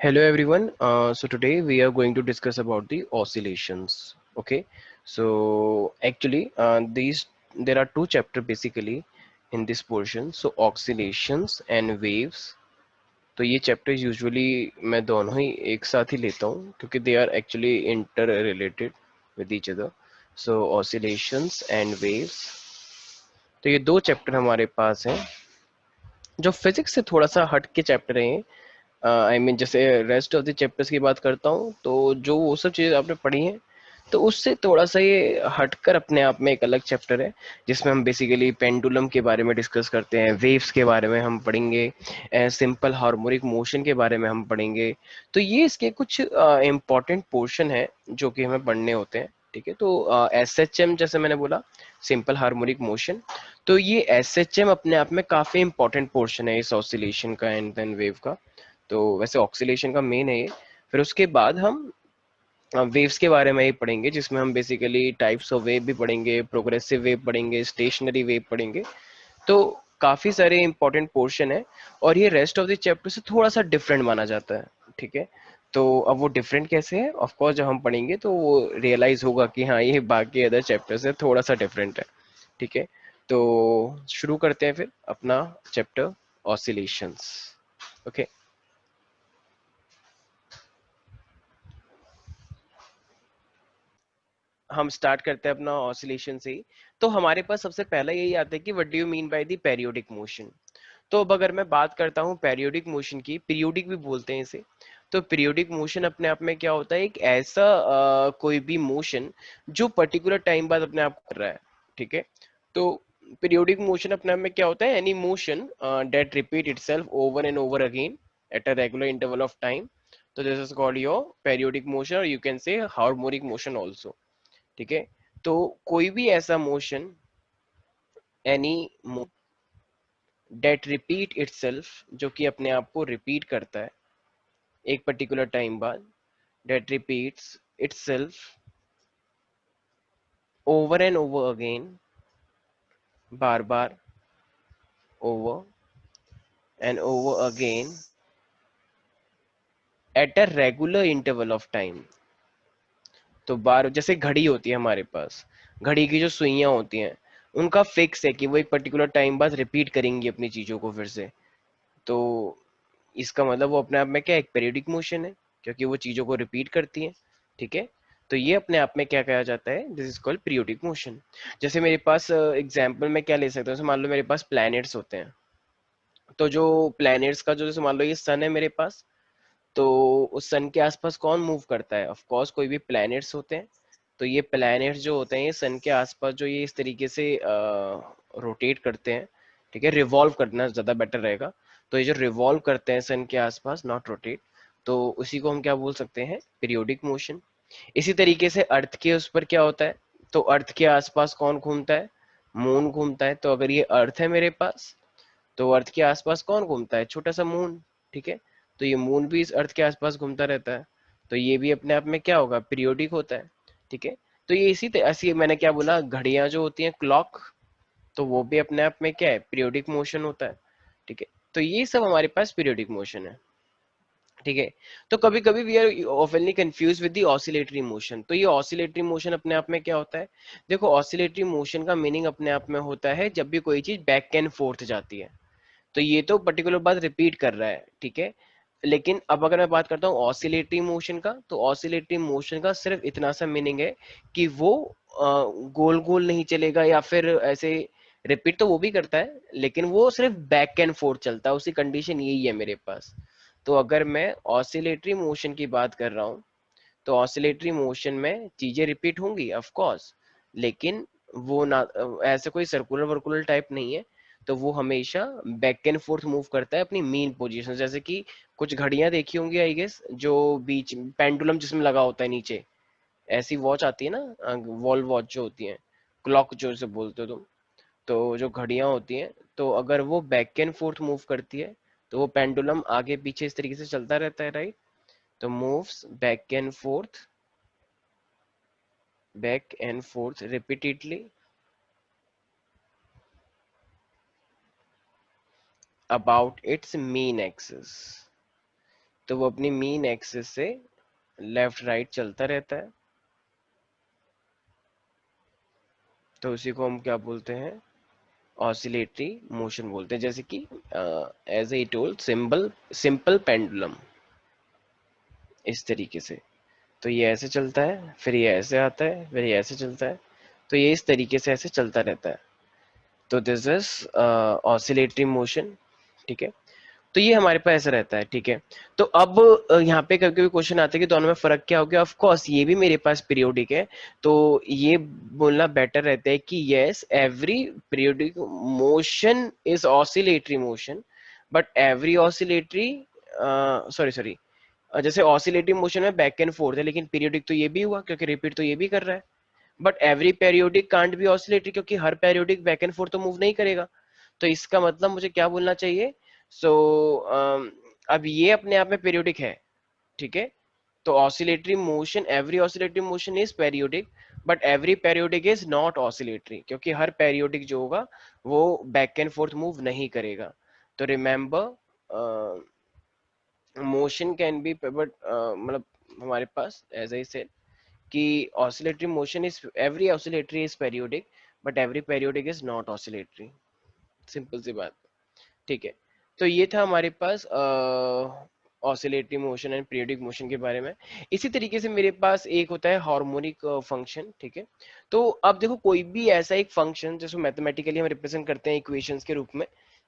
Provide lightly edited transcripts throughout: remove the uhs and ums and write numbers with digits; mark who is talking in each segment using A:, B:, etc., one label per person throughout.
A: Hello everyone. So today we are going to discuss about the oscillations. Okay. So actually, these there are two chapter basically in this portion. So oscillations and waves. तो ये chapters usually मैं दोनों ही एक साथ ही लेता हूँ क्योंकि they are actually inter related with each other. So oscillations and waves, तो ये दो चैप्टर हमारे पास हैं जो फिजिक्स से थोड़ा सा हट के चैप्टर हैं. आई मीन जैसे रेस्ट ऑफ द चैप्टर्स की बात करता हूँ तो जो वो सब चीज़ें आपने पढ़ी हैं तो उससे थोड़ा सा ये हटकर अपने आप में एक अलग चैप्टर है जिसमें हम बेसिकली पेंडुलम के बारे में डिस्कस करते हैं, वेव्स के बारे में हम पढ़ेंगे, सिंपल हार्मोनिक मोशन के बारे में हम पढ़ेंगे. तो ये इसके कुछ इम्पॉर्टेंट पोर्शन है जो कि हमें पढ़ने होते हैं. ठीक है. तो एस एच एम जैसे मैंने बोला, सिंपल हार्मोनिक मोशन, तो ये एस एच एम अपने आप में काफी इंपॉर्टेंट पोर्शन है इस ऑसिलेशन का एंड देन वेव का. तो वैसे ऑक्सीलेशन का मेन है ये. फिर उसके बाद हम वेव्स के बारे में ही पढ़ेंगे जिसमें हम बेसिकली टाइप्स ऑफ वेव भी पढ़ेंगे, प्रोग्रेसिव वेव पढ़ेंगे, स्टेशनरी वेव पढ़ेंगे. तो काफी सारे इंपॉर्टेंट पोर्शन है और ये रेस्ट ऑफ द चैप्टर से थोड़ा सा डिफरेंट माना जाता है. ठीक है. तो अब वो डिफरेंट कैसे है, ऑफ कोर्स जब हम पढ़ेंगे तो वो रियलाइज होगा कि हाँ ये बाकी अदर चैप्टर से थोड़ा सा डिफरेंट है. ठीक है. तो शुरू करते हैं फिर अपना चैप्टर ऑसिलेशंस. ओके. हम स्टार्ट करते हैं अपना ऑसिलेशन से ही. तो हमारे पास सबसे पहला यही आता है कि what do you mean by the periodic motion. तो अब अगर मैं बात करता हूँ पेरियोडिक मोशन की, पीरियोडिक भी बोलते हैं इसे. तो पीरियोडिक मोशन अपने आप में क्या होता है, एक ऐसा कोई भी मोशन जो पर्टिकुलर टाइम बाद अपने आप कर रहा है. ठीक है. तो पीरियोडिक मोशन अपने आप में क्या होता है, any motion that repeat itself over and over again at a regular interval of time. तो this is called your periodic motion और you can say harmonic motion also. ठीक है. तो कोई भी ऐसा मोशन, एनी डेट रिपीट इटसेल्फ, जो कि अपने आप को रिपीट करता है एक पर्टिकुलर टाइम बाद, that repeats itself over and over again, बार बार, over and over again at a regular interval of time. तो बार जैसे घड़ी होती है हमारे पास, घड़ी की जो सुइयां होती हैं उनका फिक्स है कि वो एक पर्टिकुलर टाइम बाद रिपीट करेंगी अपनी चीजों को फिर से. तो इसका मतलब वो अपने आप में क्या एक पीरियोडिक मोशन है क्योंकि वो चीजों को रिपीट करती है. ठीक है. तो ये अपने आप में क्या कहा जाता है, this is called periodic motion. जैसे मेरे पास एग्जांपल में क्या ले सकता हूँ, जैसे मान लो मेरे पास प्लैनेट्स होते हैं. तो जो प्लैनेट्स का जो, जैसे मान लो ये सन है मेरे पास, तो उस सन के आसपास कौन मूव करता है, ऑफ कोर्स कोई भी प्लैनेट्स होते हैं. तो ये प्लैनेट्स जो होते हैं ये सन के आसपास जो ये इस तरीके से रोटेट करते हैं. ठीक है. रिवॉल्व करना ज़्यादा बेटर रहेगा. तो ये जो रिवॉल्व करते हैं सन के आसपास, नॉट रोटेट, तो उसी को हम क्या बोल सकते हैं, पीरियोडिक मोशन. इसी तरीके से अर्थ के उस पर क्या होता है, तो अर्थ के आसपास कौन घूमता है, मून घूमता है. तो अगर ये अर्थ है मेरे पास, तो अर्थ के आसपास कौन घूमता है, छोटा सा मून. ठीक है. तो ये मून भी इस अर्थ के आसपास घूमता रहता है. तो ये भी अपने आप में क्या होगा, पीरियोडिक होता है. ठीक है. तो ये इसी तरह, ऐसी मैंने क्या बोला, घड़ियां जो होती हैं क्लॉक, तो वो भी अपने आप में क्या है, पीरियोडिक मोशन होता है. ठीक है. तो ये सब हमारे पास पीरियोडिक मोशन है. ठीक है. तो कभी कभी we are oftenly confuse with the oscillatory motion. तो ये ऑसिलेटरी मोशन अपने आप में क्या होता है, देखो ऑसिलेटरी मोशन का मीनिंग अपने आप में होता है जब भी कोई चीज बैक एंड फोर्थ जाती है. तो ये तो पर्टिकुलर बात रिपीट कर रहा है. ठीक है. लेकिन अब अगर मैं बात करता हूँ ऑसिलेटरी मोशन का, तो ऑसिलेटरी मोशन का सिर्फ इतना सा मीनिंग है कि वो गोल गोल नहीं चलेगा या फिर ऐसे, रिपीट तो वो भी करता है लेकिन वो सिर्फ बैक एंड फोर्थ चलता है, उसी कंडीशन यही है मेरे पास. तो अगर मैं ऑसिलेटरी मोशन की बात कर रहा हूँ तो ऑसिलेटरी मोशन में चीजें रिपीट होंगी ऑफ कोर्स, लेकिन वो ना ऐसे कोई सर्कुलर वर्कुलर टाइप नहीं है. तो वो हमेशा बैक एंड फोर्थ मूव करता है अपनी मीन पोजीशन. जैसे कि कुछ घड़ियां देखी होंगी आई गेस, जो बीच पेंडुलम जिसमें लगा होता है नीचे, ऐसी वॉच आती है ना, वॉल वॉच जो होती है, क्लॉक जो से बोलते हो तुम. तो जो घड़ियां होती हैं, तो अगर वो बैक एंड फोर्थ मूव करती है तो वो पेंडुलम आगे पीछे इस तरीके से चलता रहता है, राइट. तो moves back and forth repeatedly about its mean axis. तो वो अपनी मीन एक्सिस से लेफ्ट राइट चलता रहता है, तो उसी को हम क्या बोलते हैं, ऑसिलेटरी मोशन बोलते हैं। जैसे कि as a told simple pendulum, इस तरीके से। तो ये ऐसे चलता है, फिर ये ऐसे आता है, फिर ये ऐसे चलता है, तो ये इस तरीके से ऐसे चलता रहता है। तो दिस इज ऑसिलेटरी मोशन, ठीक है। तो ये हमारे पास ऐसा रहता है, ठीक है। तो अब यहाँ पे कभी कभी क्वेश्चन आता है कि दोनों में फर्क क्या हो गया। ऑफ कोर्स ये भी मेरे पास पीरियोडिक है, तो ये बोलना बेटर रहता है कि yes, every periodic motion is oscillatory motion, but every oscillatory, sorry, जैसे ऑसिलेटरी मोशन में बैक एंड फोर्थ है, लेकिन पीरियोडिक तो ये भी हुआ क्योंकि रिपीट तो ये भी कर रहा है। But every periodic can't be oscillatory, क्योंकि हर पेरियोडिक बैक एंड फोर्थ तो मूव नहीं करेगा। तो इसका मतलब मुझे क्या बोलना चाहिए, सो अब ये अपने आप में पेरियोडिक है, ठीक है। तो oscillatory motion, every oscillatory motion is periodic, but every periodic is not oscillatory, क्योंकि हर पेरियोडिक जो होगा वो बैक एंड फोर्थ मूव नहीं करेगा। तो remember, motion can be, but मतलब हमारे पास एज आई सेड कि oscillatory motion is, every oscillatory is periodic, but every periodic is not oscillatory. Simple सी बात, ठीक है। तो ये था हमारे पास oscillatory motion and periodic motion के बारे में। इसी तरीके से मेरे पास एक होता है हार्मोनिक फंक्शन, ठीक है। तो अब देखो, कोई भी ऐसा एक फंक्शन जिसको मैथमेटिकली हम रिप्रेजेंट करते हैं इक्वेशंस के रूप में,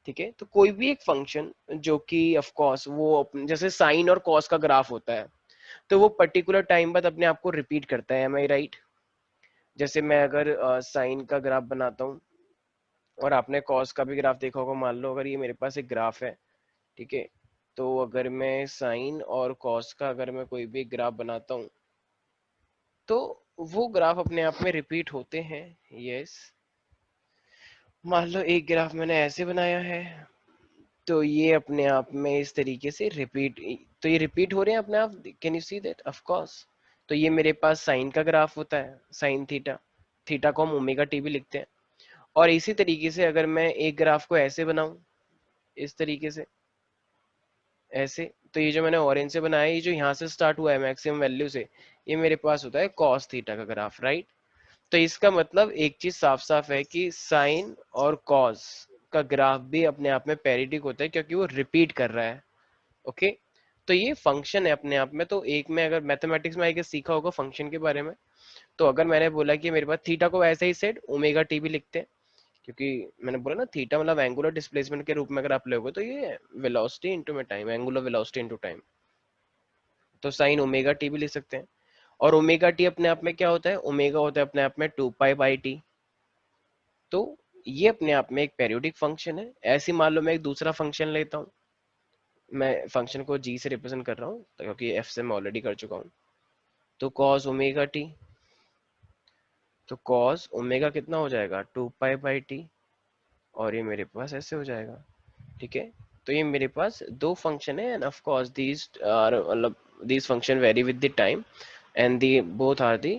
A: ठीक है। तो कोई भी एक फंक्शन जो कि ऑफ कोर्स वो जैसे साइन और कॉस का ग्राफ होता है, तो वो पर्टिकुलर टाइम बाद अपने आप को रिपीट करता है, एम आई राइट। जैसे मैं अगर साइन का ग्राफ बनाता हूँ, और आपने कॉस का भी ग्राफ देखा होगा, मान लो अगर ये मेरे पास एक ग्राफ है, ठीक है। तो अगर मैं साइन और कॉस का अगर मैं कोई भी ग्राफ बनाता हूँ, तो वो ग्राफ अपने आप में रिपीट होते हैं, यस। मान लो एक ग्राफ मैंने ऐसे बनाया है, तो ये अपने आप में इस तरीके से रिपीट, तो ये रिपीट हो रहे हैं अपने आप, can you see that, of course. तो ये मेरे पास साइन का ग्राफ होता है, साइन थीटा, थीटा को हम ओमेगा टी भी लिखते हैं। और इसी तरीके से अगर मैं एक ग्राफ को ऐसे बनाऊं, इस तरीके से, ऐसे, तो ये जो मैंने ऑरेंज से बनाया है, ये जो यहाँ से स्टार्ट हुआ है मैक्सिमम वैल्यू से, ये मेरे पास होता है कॉस थीटा का ग्राफ, राइट। तो इसका मतलब एक चीज साफ साफ है कि साइन और कॉस का ग्राफ भी अपने आप में पैरिडिक होता है, क्योंकि वो रिपीट कर रहा है, ओके। तो ये फंक्शन है अपने आप में। तो एक में अगर मैथमेटिक्स में आई गेस सीखा होगा फंक्शन के बारे में, तो अगर मैंने बोला कि मेरे पास थीटा को ऐसे ही सेट ओमेगा टी भी लिखते हैं, क्योंकि मैंने बोला ना थीटा मतलब एंगुलर डिस्प्लेसमेंट के रूप में अगर आप लोगे, तो ये वेलोसिटी इनटू में time, angular velocity into time. तो साइन ओमेगा टी भी लिख सकते हैं। और ओमेगा टी अपने आप में क्या होता है, ओमेगा होता है अपने आप में 2 पाई बाई टी। तो ये अपने आप में एक पेरियोडिक फंक्शन है। ऐसे मान लो मैं एक दूसरा फंक्शन लेता हूँ, मैं फंक्शन को जी से रिप्रेजेंट कर रहा हूँ क्योंकि एफ से मैं ऑलरेडी कर चुका हूँ। तो कॉस ओमेगा टी, तो कॉस ओमेगा कितना हो जाएगा, 2 पाई बाई टी, और ये मेरे पास ऐसे हो जाएगा, ठीक है। तो ये मेरे पास दो फंक्शन है, and of course these are, मतलब these function vary with the time, and the both are the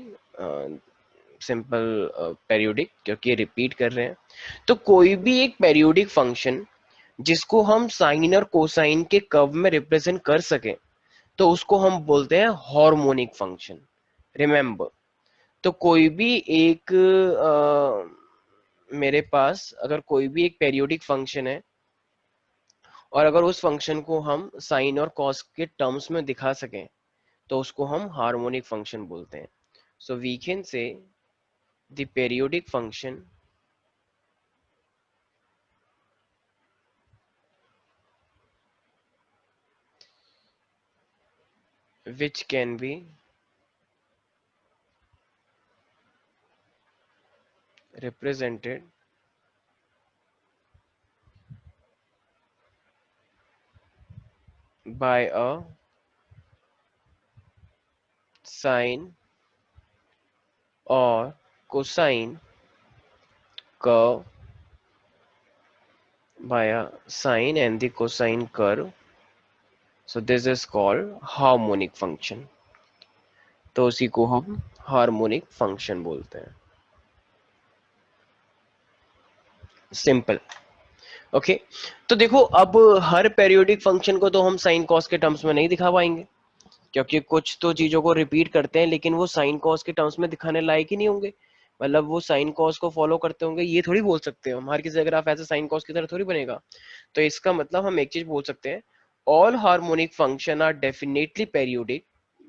A: simple periodic, क्योंकि ये रिपीट कर रहे हैं। तो कोई भी एक पेरियोडिक फंक्शन जिसको हम साइन और कोसाइन के कर्व में रिप्रेजेंट कर सके, तो उसको हम बोलते हैं हार्मोनिक फंक्शन, रिमेंबर। तो कोई भी एक मेरे पास अगर कोई भी एक पेरियोडिक फंक्शन है, और अगर उस फंक्शन को हम साइन और कॉस के टर्म्स में दिखा सकें, तो उसको हम हार्मोनिक फंक्शन बोलते हैं। So we can say the periodic function which can be represented by a sine or cosine curve, by a sine and the cosine curve. So this is called harmonic function. तो उसी को हम harmonic function बोलते हैं, simple. Okay, तो देखो अब हर periodic function को तो हम साइन कॉस के टर्म्स में नहीं दिखा पाएंगे, क्योंकि कुछ तो चीजों को रिपीट करते हैं लेकिन वो साइन कॉस के टर्म्स में दिखाने लायक ही नहीं होंगे। मतलब वो साइन कॉस को फॉलो करते होंगे, ये थोड़ी बोल सकते हैं हम हर किसी ग्राफ ऐसे साइन कॉस की तरह थोड़ी बनेगा। तो इसका मतलब हम एक चीज बोल सकते हैं, all harmonic function are definitely periodic,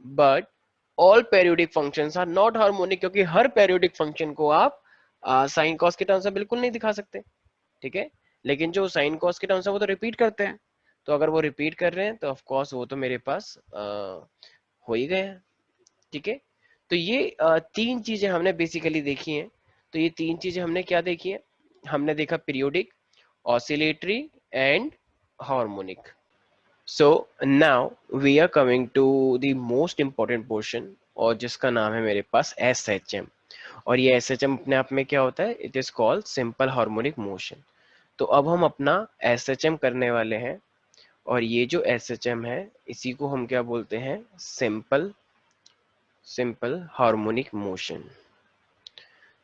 A: but all periodic functions are not harmonic, क्योंकि हर पेरियोडिक फंक्शन को आप साइन कॉस के टर्म्स में बिल्कुल नहीं दिखा सकते। ठीक है, लेकिन जो साइन कॉस के टर्म्स है वो तो रिपीट करते हैं, तो अगर वो रिपीट कर रहे हैं तो ऑफ कोर्स वो तो मेरे पास हो ही गए हैं। ठीक है, तो ये तीन चीजें हमने बेसिकली देखी हैं। तो ये तीन चीजें हमने क्या देखी है, हमने देखा periodic, oscillatory and harmonic. So now we are coming to the most important portion, और जिसका नाम है मेरे पास एस एच एम। और ये एस एच एम अपने आप में क्या होता है, it is called simple harmonic motion. तो अब हम अपना एस एच एम करने वाले हैं, और ये जो एस एच एम है इसी को हम क्या बोलते हैं, सिंपल सिंपल हार्मोनिक मोशन।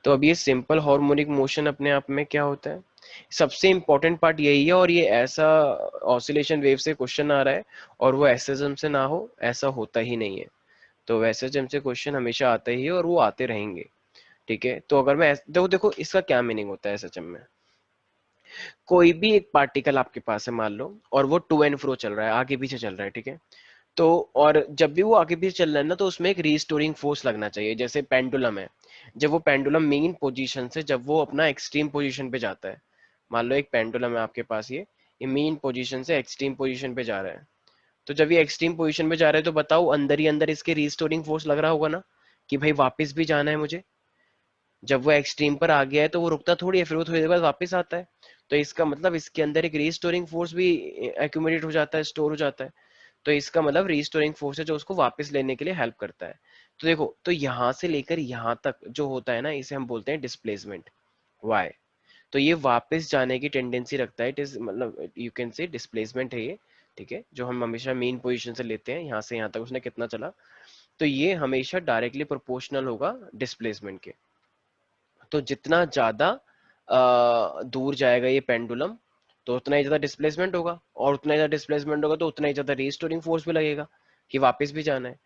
A: तो अब ये सिंपल हार्मोनिक मोशन अपने आप में क्या होता है, सबसे इंपॉर्टेंट पार्ट यही है, और ये ऐसा ऑसिलेशन वेव से क्वेश्चन आ रहा है, और वो एसएचएम से ना हो ऐसा होता ही नहीं है। तो एसएचएम से क्वेश्चन हमेशा आते ही है और वो आते रहेंगे। ठीक है, तो अगर मैं देखो देखो इसका क्या मीनिंग होता है एसएचएम में, कोई भी एक पार्टिकल आपके पास है मान लो, और वो टू एंड फ्रो चल रहा है, आगे पीछे चल रहा है। ठीक है, तो और जब भी वो आगे पीछे चल रहा है ना, तो उसमें एक रीस्टोरिंग फोर्स लगना चाहिए। जैसे पेंडुलम है, जब वो पेंडुलम मेन पोजीशन से जब वो अपना एक्सट्रीम पोजीशन पे जाता है, मान लो एक पेंडुलम है आपके पास, ये मेन पोजीशन से एक्सट्रीम पोजीशन पे जा रहा है। तो जब ये एक्सट्रीम पोजीशन पे जा रहा है तो बताओ अंदर ही अंदर इसके रीस्टोरिंग फोर्स लग रहा होगा ना, कि भाई वापस भी जाना है मुझे। जब वो एक्सट्रीम पर आ गया है तो वो रुकता थोड़ी है, फिर वो थोड़ी देर बाद वापस आता है। तो इसका मतलब इसके अंदर एक रीस्टोरिंग फोर्स भी एक्यूमुलेट हो जाता है, स्टोर हो जाता है। तो इसका मतलब रीस्टोरिंग फोर्स है जो उसको वापस लेने के लिए हेल्प करता है। तो देखो, तो यहां से लेकर यहां तक जो होता है ना, इसे हम बोलते हैं डिस्प्लेसमेंट, वाई। तो ये वापस जाने की टेंडेंसी रखता है, इट इज मतलब यू कैन से डिस्प्लेसमेंट है ये। ठीक है, जो हम हमेशा मेन पोजीशन से लेते हैं, यहाँ से यहाँ तक उसने कितना चला, तो ये हमेशा डायरेक्टली प्रोपोर्शनल होगा डिस्प्लेसमेंट के। तो जितना ज्यादा दूर जाएगा ये पेंडुलम, तो उतना ही ज्यादा डिस्प्लेसमेंट होगा, और उतना ही ज्यादा डिस्प्लेसमेंट होगा तो उतना ही ज्यादा रीस्टोरिंग फोर्स भी लगेगा कि वापस भी जाना है।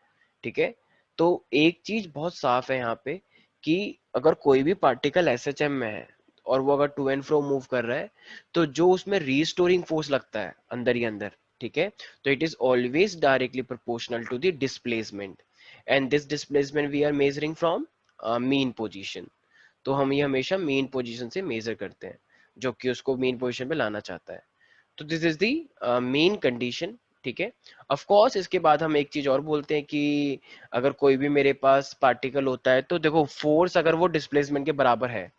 A: ठीक है, तो एक चीज बहुत साफ है यहाँ पे, कि अगर कोई भी पार्टिकल एसएचएम में है और वो अगर टू एंड फ्रो मूव कर रहा है, तो जो उसमें रीस्टोरिंग फोर्स लगता है अंदर ही अंदर, ठीक है, तो it is always directly proportional to the displacement, and this displacement we are measuring from mean position. तो हम ये हमेशा मेन पोजीशन से मेजर करते हैं, जो कि उसको मेन पोजीशन पे लाना चाहता है। तो this is the main condition. ठीक है, ऑफ कोर्स इसके बाद हम एक चीज और बोलते हैं कि अगर कोई भी मेरे पास पार्टिकल होता है, तो देखो फोर्स अगर वो डिस्प्लेसमेंट के बराबर है,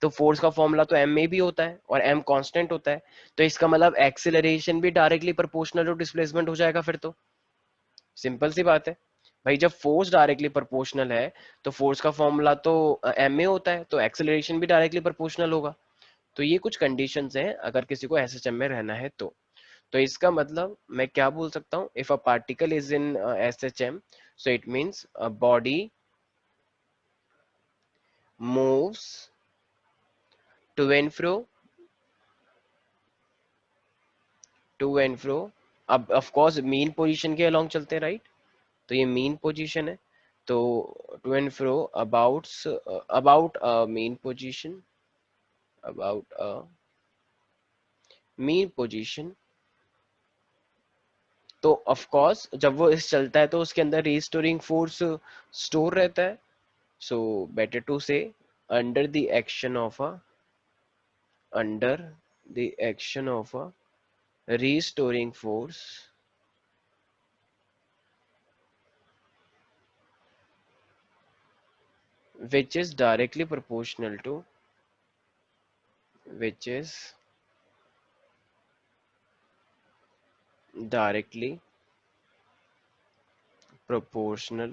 A: तो फोर्स का फॉर्मूला तो एम में भी होता है और एम कांस्टेंट होता है। तो इसका मतलब एक्सेलरेशन भी डायरेक्टली प्रोपोर्शनल टू डिस्प्लेसमेंट हो जाएगा फिर तो, सिंपल सी बात है। भाई जब फोर्स डायरेक्टली प्रोपोर्शनल है, तो फोर्स का फॉर्मूला तो एम में होता है, तो एक्सेलरेशन भी डायरेक्टली प्रोपोर्शनल होगा। तो ये कुछ कंडीशंस हैं अगर किसी को एसएचएम में रहना है तो इसका मतलब मैं क्या बोल सकता हूँ, if a particle is in SHM, so it means a body moves to and fro, to and fro. अब ऑफ कोर्स मीन पोजीशन के अलोंग चलते हैं, राइट? तो ये मीन पोजीशन है, तो to and fro about about mean position, about mean position. तो of course जब वो इस चलता है तो उसके अंदर रिस्टोरिंग फोर्स स्टोर रहता है। सो बेटर टू से under the action of a, under the action of a restoring force which is directly proportional to, which is directly proportional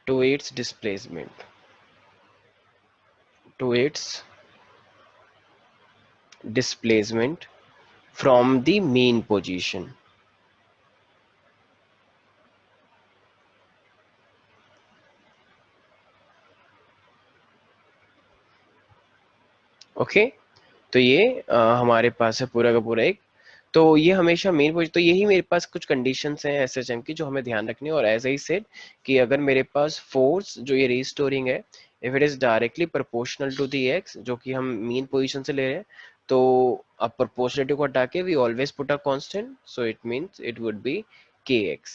A: to its displacement, to its displacement from the mean position. Okay, तो ये हमारे पास है पूरा का पूरा एक, तो ये हमेशा मेन पोजीशन, तो यही मेरे पास कुछ कंडीशंस हैं एसएचएम की जो हमें ध्यान रखनी है। और एज आई सेड कि अगर मेरे पास फोर्स जो ये रीस्टोरिंग है, if it is directly proportional to the x, जो कि हम मीन पोजीशन से ले रहे हैं, तो अब प्रोपोर्शनलिटी को हटा के we always put a constant, so it means it would be k x.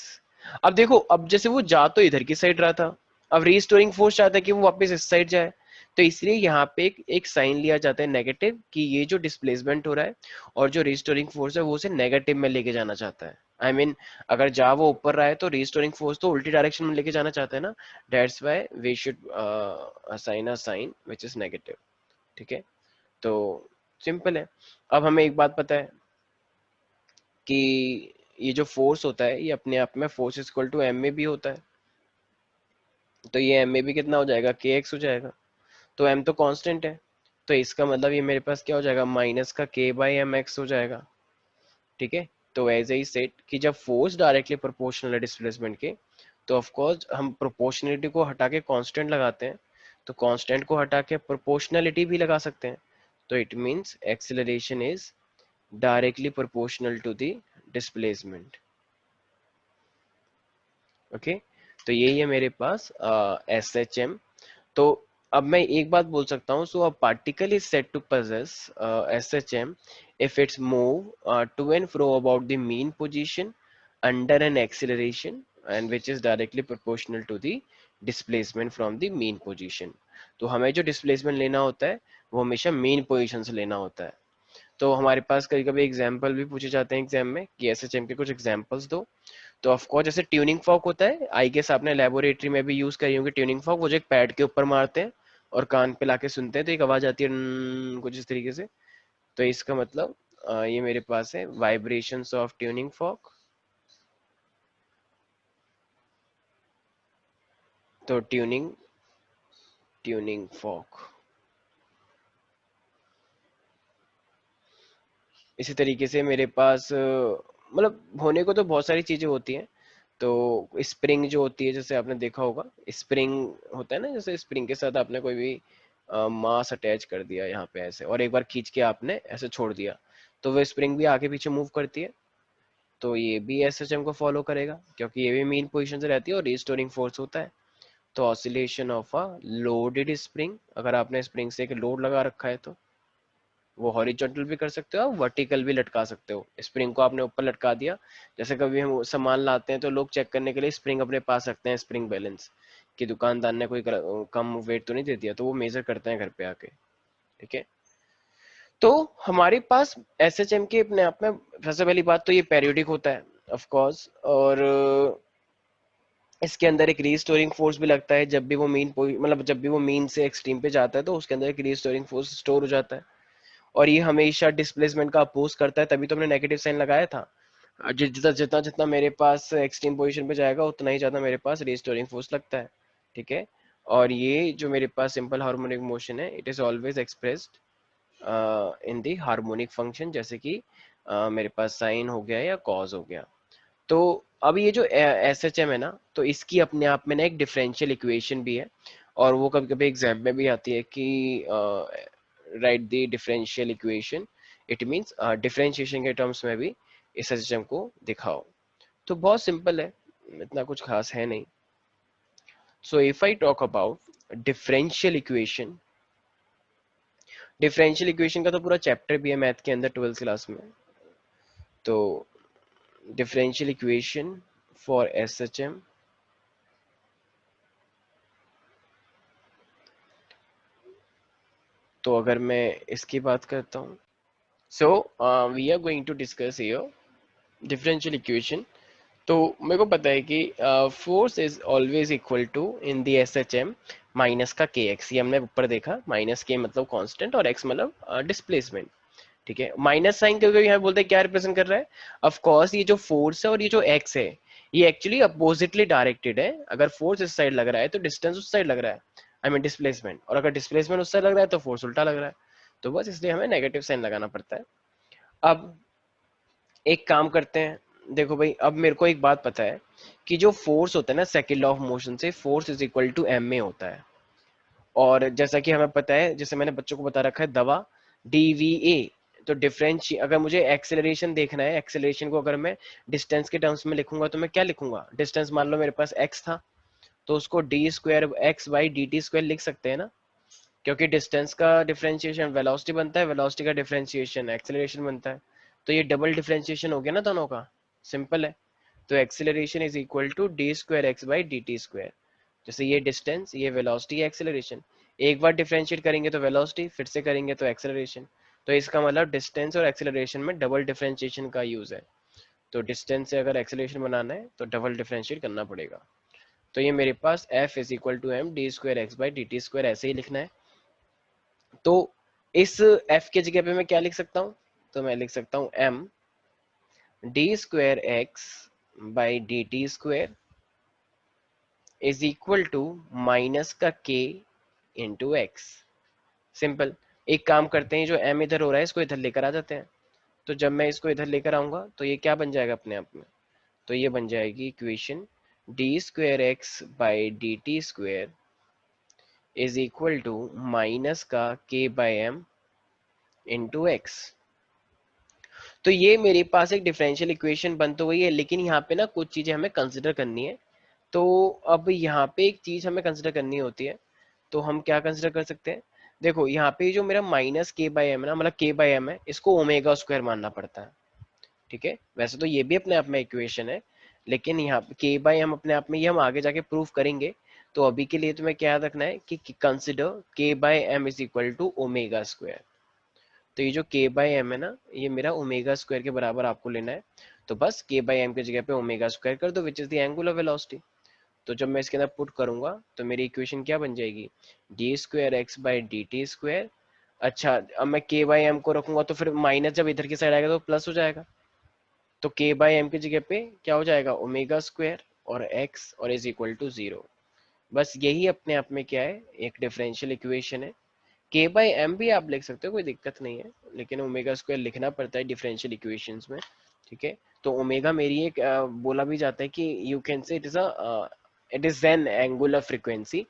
A: अब देखो, अब जैसे वो जा तो इधर की साइड रहा था, अब रीस्टोरिंग फोर्स चाहता है कि वो वापस इस साइड जाए, तो इसलिए यहाँ पे एक साइन लिया जाता है नेगेटिव, कि ये जो डिस्प्लेसमेंट हो रहा है और जो रिस्टोरिंग फोर्स है वो उसे नेगेटिव में लेके जाना चाहता है। आई मीन अगर जा वो ऊपर रहा है तो रिस्टोरिंग फोर्स तो उल्टी डायरेक्शन में लेके जाना चाहता है ना, that's why we should assign a sign which is negative. ठीक है, तो सिंपल है। अब हमें एक बात पता है कि ये जो फोर्स होता है ये अपने आप में फोर्स इक्वल टू एम में भी होता है, तो ये एम में भी कितना हो जाएगा, के एक्स हो जाएगा। तो m तो कांस्टेंट है, तो इसका मतलब ये मेरे पास क्या हो जाएगा, माइनस का k बाई एम एक्स हो जाएगा। ठीक है, तो एज आई सेट कि जब फोर्स डायरेक्टली प्रोपोर्शनल है डिस्प्लेसमेंट के, तो ऑफ कोर्स हम प्रोपोर्शनलिटी को हटा के कांस्टेंट लगाते हैं, तो कांस्टेंट को हटा के प्रोपोर्शनलिटी भी लगा सकते हैं, तो it means acceleration is directly proportional to the displacement. Okay, तो यही है मेरे पास एस एच एम। तो अब मैं एक बात बोल सकता हूँ, so a particle is said to possess SHM if its move to and fro about the mean position under an acceleration and which is directly proportional to the displacement from the mean position। तो हमें जो displacement लेना होता है वो हमेशा main position से लेना होता है। तो हमारे पास कभी कभी एग्जाम्पल भी पूछे जाते हैं एग्जाम में कि एसएचएम के कुछ एग्जाम्पल्स दो। तो ऑफ कोर्स जैसे ट्यूनिंग फॉक होता है, आई गेस आपने लेबोरेटरी में भी यूज करी होंगी ट्यूनिंग फॉक, वो जो एक पैड के ऊपर मारते हैं और कान पे लाके सुनते हैं तो एक आवाज आती है कुछ इस तरीके से। तो इसका मतलब ये मेरे पास है वाइब्रेशंस ऑफ ट्यूनिंग फॉक। तो ट्यूनिंग ट्यूनिंग फॉक इसी तरीके से मेरे पास मतलब होने को तो बहुत सारी चीजें होती हैं। तो स्प्रिंग जो होती है, जैसे आपने देखा होगा स्प्रिंग होता है ना, जैसे स्प्रिंग के साथ आपने कोई भी मास अटैच कर दिया यहाँ पे ऐसे, और एक बार खींच के आपने ऐसे छोड़ दिया, तो वो स्प्रिंग भी आगे पीछे मूव करती है। तो ये भी एसएचएम को फॉलो करेगा क्योंकि ये भी मेन पोजीशन से रहती है और रिस्टोरिंग फोर्स होता है। तो oscillation of a loaded spring, अगर आपने स्प्रिंग से एक लोड लगा रखा है तो वो हॉरिजॉन्टल भी कर सकते हो, आप वर्टिकल भी लटका सकते हो। स्प्रिंग को आपने ऊपर लटका दिया, जैसे कभी हम सामान लाते हैं तो लोग चेक करने के लिए स्प्रिंग अपने पास रखते हैं, स्प्रिंग बैलेंस कि दुकानदार ने कोई कम वेट तो नहीं दे दिया, तो वो मेजर करते हैं घर पे आके। ठीक है, तो हमारे पास एसएचएम के अपने आप में सबसे पहली बात तो ये पेरियोडिक होता है ऑफ कोर्स, और इसके अंदर एक रीस्टोरिंग फोर्स भी लगता है जब भी वो मीन मतलब जब भी वो मीन से एक्सट्रीम पे जाता है तो उसके अंदर एक रीस्टोरिंग फोर्स स्टोर हो जाता है। और ये हमेशा डिस्प्लेसमेंट का अपोज करता है, तभी तो हमने नेगेटिव साइन लगाया था। जितना जितना जितना मेरे पास एक्सट्रीम पोजीशन पे जाएगा उतना ही ज्यादा मेरे पास रिस्टोरिंग फोर्स लगता है। ठीक है, और ये जो मेरे पास सिंपल हार्मोनिक मोशन है, it is always expressed in the harmonic function, जैसे कि मेरे पास साइन हो गया या कॉज हो गया। तो अब ये जो एस एच एम है ना, तो इसकी अपने आप में ना एक डिफरेंशियल इक्वेशन भी है, और वो कभी कभी एग्जाम में भी आती है कि right the differential equation, it means differentiation के टर्म्स में भी इस एस एच एम को दिखाओ। तो बहुत सिंपल है, इतना कुछ खास है नहीं। So if I talk about differential equation, differential equation का तो पूरा चैप्टर भी है मैथ के अंदर 12th क्लास में। तो differential equation for S H M, तो अगर मैं इसकी बात करता हूँ, so we are going to discuss here differential equation. तो मेरे को पता है कि force is always equal to in the S H M minus का के एक्स, ये हमने ऊपर देखा, माइनस के मतलब कांस्टेंट और एक्स मतलब डिस्प्लेसमेंट। ठीक है, माइनस साइन क्योंकि यहाँ बोलते हैं क्या रिप्रेजेंट कर रहा है, ऑफ कोर्स ये जो फोर्स है और ये जो एक्स है ये एक्चुअली अपोजिटली डायरेक्टेड है। अगर फोर्स इस साइड लग रहा है तो डिस्टेंस उस साइड लग रहा है, आई मीन डिस्प्लेसमेंट, और अगर डिस्प्लेसमेंट उस साइड लग रहा है तो फोर्स उल्टा लग रहा है। तो बस इसलिए हमें नेगेटिव साइन लगाना पड़ता है। अब एक काम करते हैं, देखो भाई अब मेरे को एक बात पता है कि जो फोर्स होता है ना सेकंड लॉ ऑफ मोशन से, force is equal to m में होता है। और जैसा कि हमें पता है, जैसे मैंने बच्चों को बता रखा है, दवा dva। तो डिफरेंशिएट, अगर मुझे एक्सेलरेशन देखना है, एक्सेलरेशन को अगर मैं डिस्टेंस के टर्म्स में लिखूंगा तो मैं क्या लिखूंगा, डिस्टेंस मान लो मेरे पास x था, तो उसको D square x by D t square लिख सकते हैं ना, क्योंकि डिस्टेंस का डिफरेंशिएशन वेलोसिटी बनता है, वेलोसिटी का डिफरेंशिएशन एक्सेलरेशन बनता है, तो ये डबल डिफरेंशिएशन हो गया ना दोनों का, सिंपल है। तो acceleration is equal to d square x by D t square, जैसे ये डिस्टेंस, ये वेलोसिटी, एक्सेलरेशन, एक बार डिफरेंशिएट करेंगे तो वेलोसिटी, फिर से करेंगे तो एक्सेलरेशन, तो इसका मतलब डिस्टेंस और एक्सेलरेशन में डबल डिफरेंशिएशन का यूज है। तो डिस्टेंस से अगर एक्सेलरेशन बनाना है तो डबल डिफरेंशिएट करना पड़ेगा। तो ये मेरे पास f is equal to m d square x by D t square ऐसे ही लिखना है। तो इस f के जगह पे मैं क्या लिख सकता हूँ, तो मैं लिख सकता हूँ m d square x by D t square is equal to minus का k इंटू एक्स। सिंपल। एक काम करते हैं, जो m इधर हो रहा है इसको इधर लेकर आ जाते हैं, तो जब मैं इसको इधर लेकर आऊंगा तो ये क्या बन जाएगा अपने आप में, तो ये बन जाएगी equation d square x by D t square is equal to minus का k by m into x. तो ये मेरे पास एक डिफरेंशियल इक्वेशन बन तो गई है, लेकिन यहाँ पे ना कुछ चीजें हमें कंसिडर करनी है। तो अब यहाँ पे एक चीज हमें कंसिडर करनी होती है, तो हम क्या कंसिडर कर सकते हैं, देखो यहाँ पे जो मेरा माइनस के बाई एम है ना, मतलब के बाई एम है, इसको ओमेगा स्क्वायर मानना पड़ता है, ठीक है। वैसे तो ये भी अपने आप में इक्वेशन है, लेकिन यहाँ पे के बाई एम अपने आप में, ये हम आगे जाके प्रूव करेंगे। तो अभी के लिए तुम्हें क्या याद रखना है कि consider k by m is equal to omega square. तो ये जो k बाई एम है ना, ये मेरा ओमेगा स्क्वायर के बराबर आपको लेना है। तो बस k बाई एम की जगह पे ओमेगा स्क्वायर कर दो, which is the angular velocity. तो जब मैं इसके अंदर पुट करूंगा तो मेरी इक्वेशन क्या बन जाएगी, D square x by D t square. अच्छा, अब मैं k बाई एम को रखूंगा तो फिर माइनस जब इधर की साइड आएगा तो प्लस हो जाएगा, तो k बाई एम की जगह पे क्या हो जाएगा, ओमेगा स्क्वायर और x और इज इक्वल टू 0। बस यही अपने आप में क्या है, एक डिफरेंशियल इक्वेशन है। के बाई एम भी आप लिख सकते हो, कोई दिक्कत नहीं है, लेकिन ओमेगा स्क्वायर लिखना पड़ता है डिफरेंशियल इक्वेशंस में, ठीक है। तो ओमेगा मेरी एक बोला भी जाता है कि यू कैन से it is an angular frequency,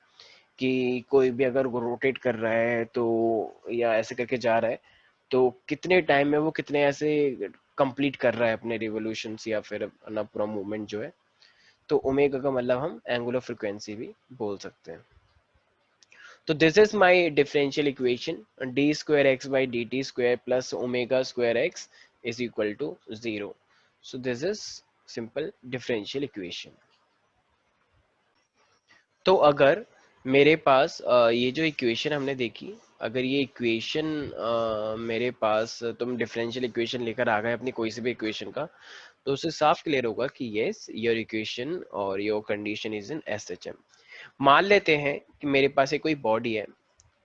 A: कि कोई भी अगर रोटेट कर रहा है तो, या ऐसे करके जा रहा है, तो कितने टाइम में वो कितने ऐसे कंप्लीट कर रहा है अपने रिवोल्यूशंस या फिर अपना पूरा मूवमेंट जो है। तो ओमेगा का मतलब हम एंगुलर फ्रीक्वेंसी भी बोल सकते हैं। तो this is my differential equation, d square x by D t square plus omega square x is equal to 0। So this is simple differential equation. तो अगर मेरे पास ये जो इक्वेशन हमने देखी, अगर ये इक्वेशन मेरे पास, तुम डिफरेंशियल इक्वेशन लेकर आ गए अपनी कोई सी भी इक्वेशन का, तो उससे साफ क्लियर होगा कि यस योर इक्वेशन और your condition is in S H M. मान लेते हैं कि मेरे पास एक कोई बॉडी है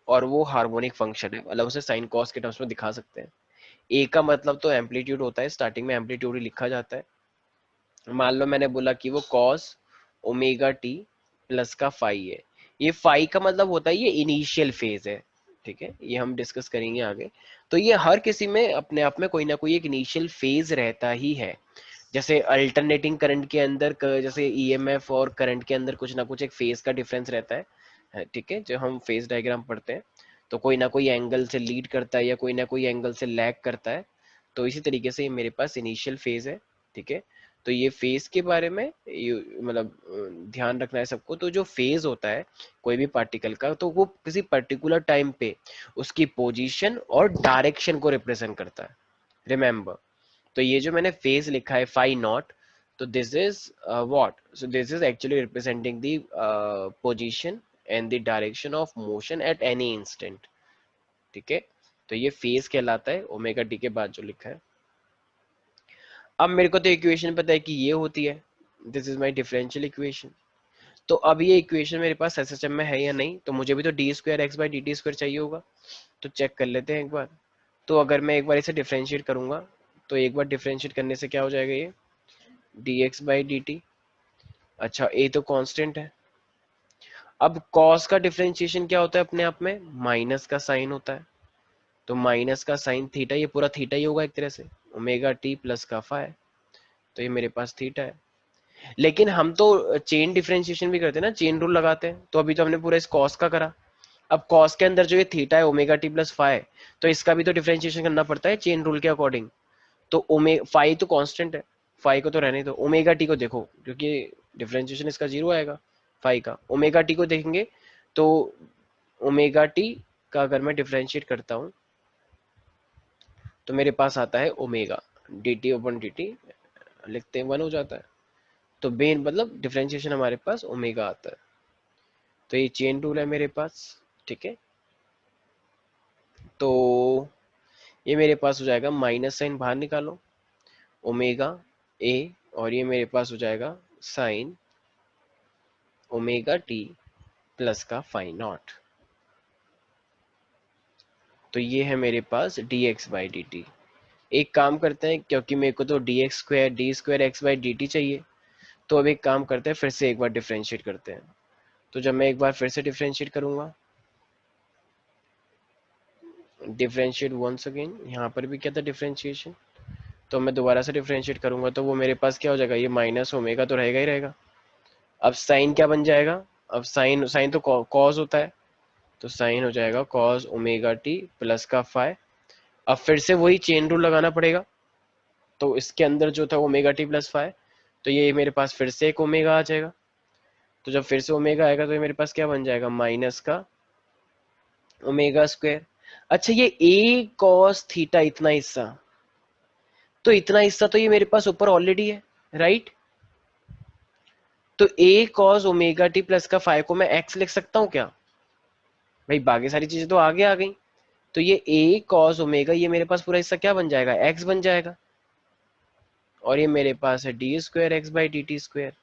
A: और वो हार्मोनिक फंक्शन है, मतलब उसे साइन कॉस के टर्म्स में दिखा सकते हैं। ए का मतलब तो एम्पलीट्यूड होता है, स्टार्टिंग में एम्पलीट्यूड ही लिखा जाता है। मान लो मैंने बोला कि वो कॉस ओमेगा टी प्लस का फाई है, ये फाई का मतलब होता है ये इनिशियल फेज है, ठीक है, ये हम डिस्कस करेंगे आगे। तो ये हर किसी में अपने आप में कोई ना कोई एक इनिशियल फेज रहता ही है। जैसे अल्टरनेटिंग करंट के अंदर जैसे ईएमएफ और करंट के अंदर कुछ ना कुछ एक फेज का डिफरेंस रहता है, ठीक है, जो हम फेज डायग्राम पढ़ते हैं, तो कोई ना कोई एंगल से लीड करता है या कोई ना कोई एंगल से लैग करता है। तो इसी तरीके से ये मेरे पास इनिशियल फेज है, ठीक है। तो ये फेज के बारे में मतलब ध्यान रखना है सबको। तो जो फेज होता है कोई भी पार्टिकल का, तो वो किसी पर्टिकुलर टाइम पे उसकी पोजीशन और डायरेक्शन को रिप्रेजेंट करता है, रिमेम्बर। तो ये जो मैंने फेज लिखा है फाई नॉट, तो this is what, so this is actually representing the position and the direction of motion at any instant, ठीक है। तो ये फेज कहलाता है ओमेगा टी के बाद जो लिखा है। अब मेरे को तो इक्वेशन पता है कि ये होती है, this is my differential equation. तो अब ये इक्वेशन मेरे पास एसएचएम में है या नहीं, तो मुझे भी तो D square x by D t square चाहिए होगा। तो चेक कर लेते हैं एक बार। तो अगर मैं एक बार इसे डिफरेंशिएट करूंगा, तो एक बार डिफरेंशिएट करने से क्या हो जाएगा, ये D X by D T. अच्छा, ए तो कांस्टेंट है। अब कॉस का डिफरेंशिएशन क्या होता है अपने आप में, माइनस का साइन होता है। तो माइनस का साइन थीटा, ये पूरा थीटा ही होगा एक तरह से, ओमेगा टी प्लस का फाई। तो ये मेरे पास थीटा है। लेकिन हम तो चेन डिफरेंशिएशन भी करते हैं ना, चेन रूल लगाते हैं। तो अभी तो हमने पूरा इस कॉस का करा, अब कॉस के अंदर जो ये थीटा है ओमेगा टी प्लस फाइव, तो इसका भी तो डिफरेंशिएशन करना पड़ता है चेन रूल के अकॉर्डिंग। तो ओमे फाइव तो कांस्टेंट है, फाइव को तो रहने दो, ओमेगा टी को देखो क्योंकि डिफरेंशिएशन इसका जीरो आएगा फाइव का। ओमेगा टी को देखेंगे तो ओमेगा टी का अगर मैं डिफरेंशिएट करता हूँ तो मेरे पास आता है omega D T open D T, लिखते हैं वन हो जाता है। तो बेन मतलब डिफरेंशिएशन हमारे पास ओमेगा आता है। तो ये चेन रूल है मेरे पास, ठीक है। तो ये मेरे पास हो जाएगा, माइनस साइन बाहर निकालो, ओमेगा ए, और ये मेरे पास हो जाएगा साइन ओमेगा टी प्लस का फाई नॉट। तो ये है मेरे पास D X by D T. एक काम करते हैं, क्योंकि मेरे को तो D X square D square x by D T चाहिए, तो अब एक काम करते हैं, फिर से एक बार डिफ्रेंशिएट करते हैं। तो जब मैं एक बार फिर से डिफ्रेंशिएट करूंगा, डिफ्रेंशिएट वंस अगेन, यहाँ पर भी क्या था डिफ्रेंशिएशन, तो मैं दोबारा से डिफ्रेंशिएट करूंगा तो वो मेरे पास क्या हो जाएगा, ये माइनस ओमेगा तो रहेगा ही रहेगा। अब साइन क्या बन जाएगा, अब साइन साइन तो कॉस होता है, तो साइन हो जाएगा कॉस ओमेगा टी प्लस का फाइ। अब फिर से वही चेन रूल लगाना पड़ेगा, तो इसके अंदर जो था ओमेगा टी प्लस फाइ, तो ये मेरे पास फिर से एक ओमेगा आ जाएगा। तो जब फिर से ओमेगा आएगा तो ये मेरे पास क्या बन जाएगा, माइनस का ओमेगा स्क्वायर। अच्छा ये ए कॉस थीटा इतना हिस्सा, तो इतना हिस्सा तो ये मेरे पास ऊपर ऑलरेडी है, राइट। तो ए कॉस ओमेगा टी प्लस का फाइव को मैं एक्स लिख सकता हूँ क्या, भाई बाकी सारी चीजें तो आगे आ गई। तो ये ए कॉस ओमेगा, ये मेरे पास पूरा हिस्सा क्या बन जाएगा, एक्स बन जाएगा। और ये मेरे पास है D square x by D t square.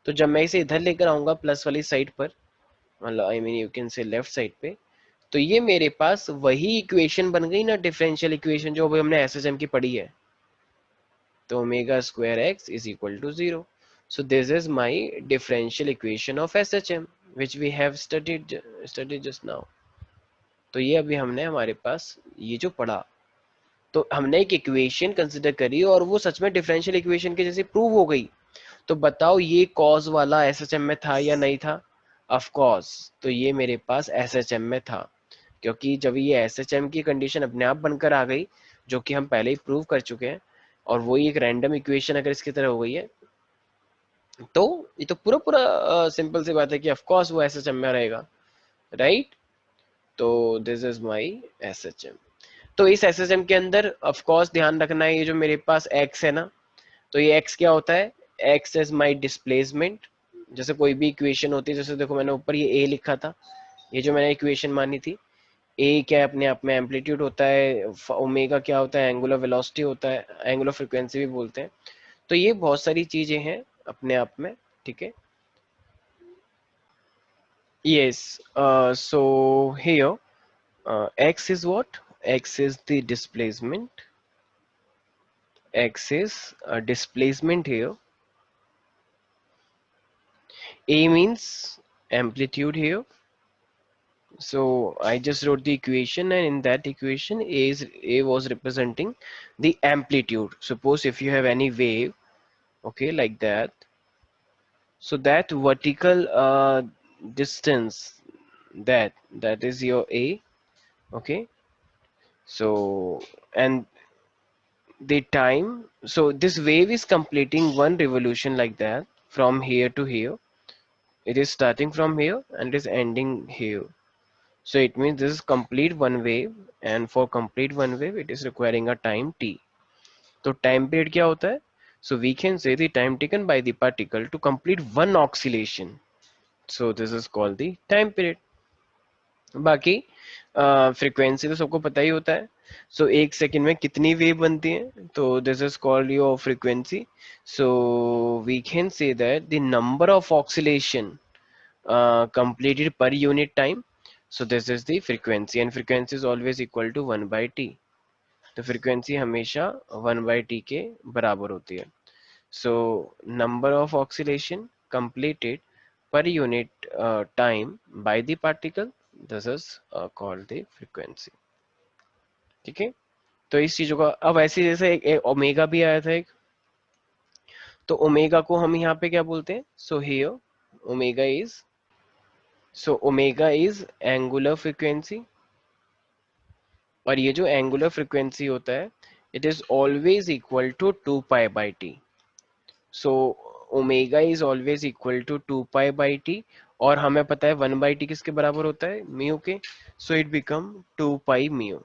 A: तो जब मैं इसे इधर लेकर आऊंगा प्लस वाली साइड पर, मतलब आई मीन यू कैन से लेफ्ट साइड पे, तो ये मेरे पास वही इक्वेशन बन गई ना, डिफरेंशियल इक्वेशन जो अभी हमने एसएचएम की पढ़ी है। तो omega square x is equal to zero. So this is my differential equation of SHM which we have studied just now. तो ये अभी हमने हमारे पास ये जो पढ़ा, तो हमने एक इक्वेशन कंसिडर करी और वो सच में डिफरेंशियल इक्वेशन के जैसे प्रूव हो गई। तो बताओ ये कॉज वाला एसएचएम में था या नहीं था, ऑफ कोर्स। तो ये मेरे पास एसएचएम में था, क्योंकि जब ये एसएचएम की कंडीशन अपने आप बनकर आ गई, जो कि हम पहले ही प्रूव कर चुके हैं, और वही एक रैंडम इक्वेशन अगर इसकी तरह हो गई है, तो ये तो पूरा पूरा सिंपल सी बात है कि ऑफ कोर्स वो एसएचएम में रहेगा, राइट। तो दिस इज माय एसएचएम। तो इस एसएचएम के अंदर ऑफ कोर्स ध्यान रखना है, ये जो मेरे पास एक्स है ना, तो ये एक्स क्या होता है, एक्स इज माय डिस्प्लेसमेंट। जैसे कोई भी इक्वेशन होती है, जैसे देखो मैंने ऊपर ये ए लिखा था, ये जो मैंने इक्वेशन मानी थी, ए क्या है अपने आप में एम्पलीट्यूड होता है, ओमेगा क्या होता है, एंगुलर वेलोसिटी होता है, एंगुलर फ्रीक्वेंसी भी बोलते हैं। तो ये बहुत सारी चीजें हैं अपने आप में, ठीक है। Yes, so here x is what? X is the displacement. X is a displacement here. A means amplitude here. So I just wrote the equation, and in that equation, A was representing the amplitude. Suppose if you have any wave, okay, like that. So that vertical distance, that is your A, okay. So and the time, so this wave is completing one revolution like that from here to here. It is starting from here and it is ending here. So it means this is complete one wave, and for complete one wave it is requiring a time t. So time period क्या होता है, so we can say the time taken by the particle to complete one oscillation. So this is called the time period. बाकी frequency तो सबको पता ही होता है। सो एक सेकंड में कितनी वेव बनती है, तो this is called your frequency. So we can say that the number of oscillation completed per unit time, so this is the frequency, and frequency is always equal to 1 by t. तो frequency हमेशा 1 by t के बराबर होती है। so number of oscillation completed per unit time by the particle, this is called the frequency, ठीक है। तो इस चीजों का अब ऐसे जैसे एक ओमेगा भी आया था एक, तो ओमेगा को हम यहाँ पे क्या बोलते हैं, so here omega is so omega is angular frequency, और ये जो एंगुलर फ्रीक्वेंसी होता है it is always equal to 2 pi by t. So omega is always equal to 2 pi by t, और हमें पता है 1/t किसके बराबर होता है, म्यू के। So it become 2 pi mu.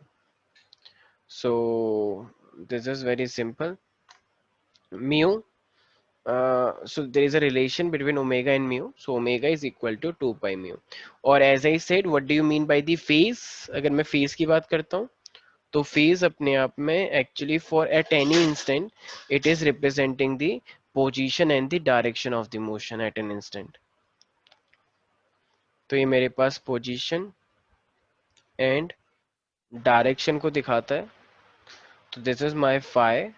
A: So this is very simple. Mu, so there is a relation between omega and mu, so omega is equal to 2 pi mu। और as I said, what do you mean by the phase? अगर मैं phase की बात करता हूँ तो phase अपने आप में actually for at any instant it is representing the position and the direction of the motion at an instant। तो ये मेरे पास position and direction को दिखाता है। तो this is my phi,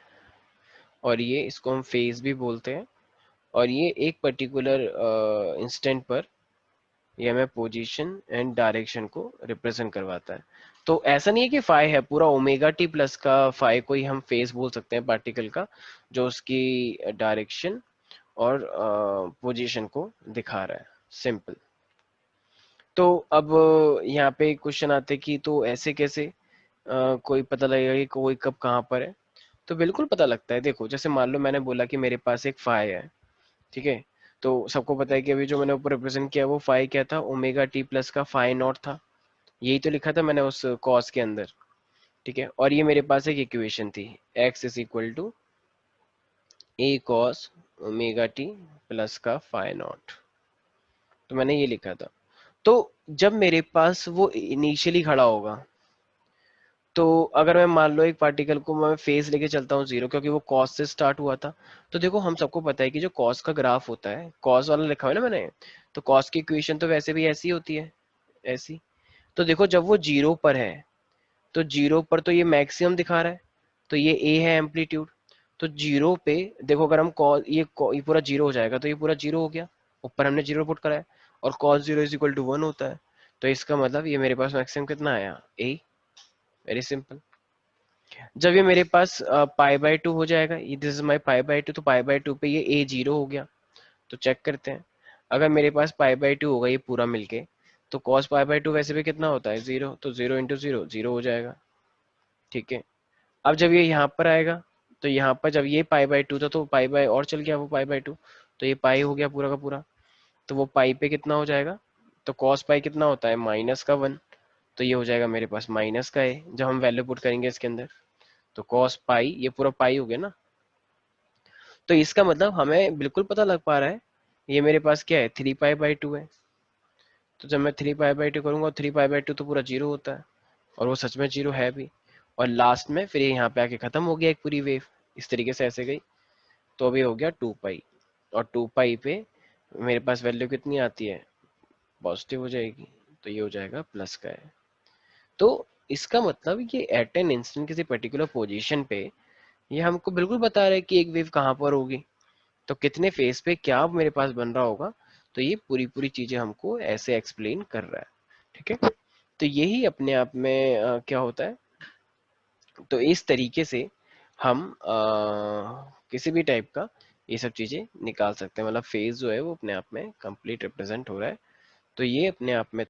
A: और ये इसको हम phase भी बोलते हैं, और ये एक पर्टिकुलर इंस्टेंट पर ये हमें पोजीशन एंड डायरेक्शन को रिप्रेजेंट करवाता है। तो ऐसा नहीं है कि फाई है, पूरा ओमेगा टी प्लस का फाई को ही हम फेस बोल सकते हैं पार्टिकल का, जो उसकी डायरेक्शन और पोजीशन को दिखा रहा है। सिंपल। तो अब यहाँ पे क्वेश्चन आते कि तो ऐसे कैसे कोई पता लगेगा कि कोई कब कहाँ पर है? तो बिल्कुल पता लगता है। देखो जैसे मान लो मैंने बोला कि मेरे पास एक फाई है, ठीक है। तो सबको पता है कि अभी जो मैंने ऊपर रिप्रेजेंट किया वो फाई क्या था, ओमेगा टी प्लस का फाई नॉट था। यही तो लिखा था मैंने उस कॉस के अंदर, ठीक है। और ये मेरे पास एक इक्वेशन थी, x is equal to a cos omega T plus का फाई नॉट। तो मैंने ये लिखा था। तो जब मेरे पास वो इनिशियली खड़ा होगा, तो अगर मैं मान लो एक पार्टिकल को मैं फेस लेके चलता हूँ जीरो, क्योंकि वो कॉस से स्टार्ट हुआ था। तो देखो हम सबको पता है कि जो कॉस का ग्राफ होता है, कॉस वाला लिखा हुआ है ना मैंने, तो कॉस की इक्वेशन तो वैसे भी ऐसी होती है, ऐसी। तो देखो जब वो जीरो पर है, तो जीरो पर तो ये मैक्सिमम दिखा रहा है, तो ये ए है एम्पलीट्यूड। तो जीरो पे देखो अगर हम कॉस ये पूरा जीरो हो जाएगा, तो ये पूरा जीरो हो गया, ऊपर हमने जीरो पुट करा है, और cos zero is equal to 1 होता है। तो इसका मतलब ये मेरे पास मैक्सिमम कितना आया, ए। Very simple. जब ये मेरे पास पाई बाय टू हो जाएगा, ये this is my pi by two, तो पाई बाय टू पे ये ए जीरो हो गया। तो चेक करते हैं, अगर मेरे पास पाई बाय टू होगा ये पूरा मिलके, तो कॉस पाई बाय टू वैसे भी कितना होता है, जीरो। तो जीरो इंटू जीरो जीरो हो जाएगा, ठीक है। अब जब ये यहाँ पर आएगा, तो यहाँ पर जब ये पाई बाय टू था तो पाई बाय और चल गया वो पाई बाय टू, तो ये पाई हो गया पूरा का पूरा। तो वो पाई पे कितना हो जाएगा, तो कॉस पाई कितना होता है, माइनस का 1। तो ये हो जाएगा मेरे पास माइनस का है जब हम वैल्यू पुट करेंगे इसके अंदर। तो कॉस पाई ये पूरा पाई हो गया ना। तो इसका मतलब हमें बिल्कुल पता लग पा रहा है, ये मेरे पास क्या है, 3 पाई बाय 2 है। तो जब मैं 3 पाई बाय 2 करूंगा, 3 पाई बाय 2 तो पूरा जीरो होता है, और वो सच में जीरो है भी। और लास्ट में फिर ये यहाँ पे आके खत्म हो गया एक पूरी वेव, इस तरीके से ऐसे गई। तो अभी हो गया 2 पाई, और 2 पाई पे मेरे पास वैल्यू कितनी आती है, पॉजिटिव हो जाएगी। तो ये हो जाएगा प्लस का है। तो इसका मतलब ये एट एन इंस्टेंट किसी पर्टिकुलर पोजीशन पे ये हमको बिल्कुल बता रहा है कि एक वेव कहाँ पर होगी, तो कितने फेज पे क्या मेरे पास बन रहा होगा। तो ये पूरी पूरी चीजें हमको ऐसे एक्सप्लेन कर रहा है, ठीक है। तो यही अपने आप में क्या होता है। तो इस तरीके से हम किसी भी टाइप का ये सब चीजें निकाल सकते हैं, मतलब फेज जो है वो अपने आप में कंप्लीट रिप्रेजेंट हो रहा है। तो ये अपने आप में